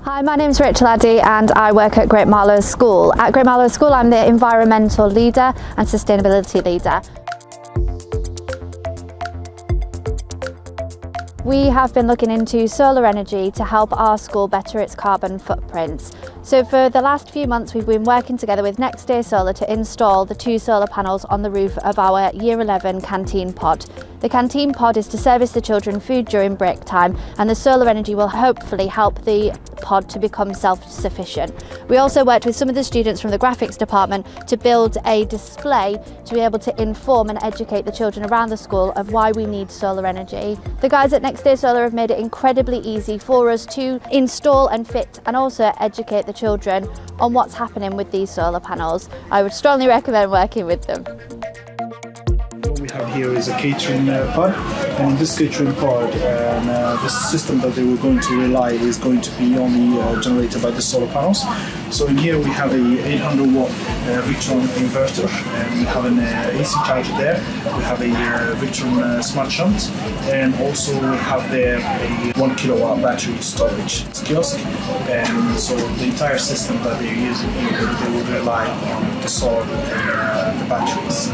Hi, my name's Rachel Addy and I work at Great Marlow School. At Great Marlow School I'm the environmental leader and sustainability leader. We have been looking into solar energy to help our school better its carbon footprints. So for the last few months we've been working together with Next Day Solar to install the 2 solar panels on the roof of our Year 11 canteen pod. The canteen pod is to service the children food during break time, and the solar energy will hopefully help the pod to become self-sufficient. We also worked with some of the students from the graphics department to build a display to be able to inform and educate the children around the school of why we need solar energy. The guys at Next Day Solar have made it incredibly easy for us to install and fit and also educate the children on what's happening with these solar panels. I would strongly recommend working with them. What we have here is a catering pod, and in this catering pod the system that they were going to rely is going to be only generated by the solar panels. So in here we have a 800 watt Victron inverter, and we have an AC charger there, we have a Victron smart shunt, and also we have there a 1 kilowatt battery storage kiosk. And so the entire system that they're using here, they will rely on the solar and the batteries.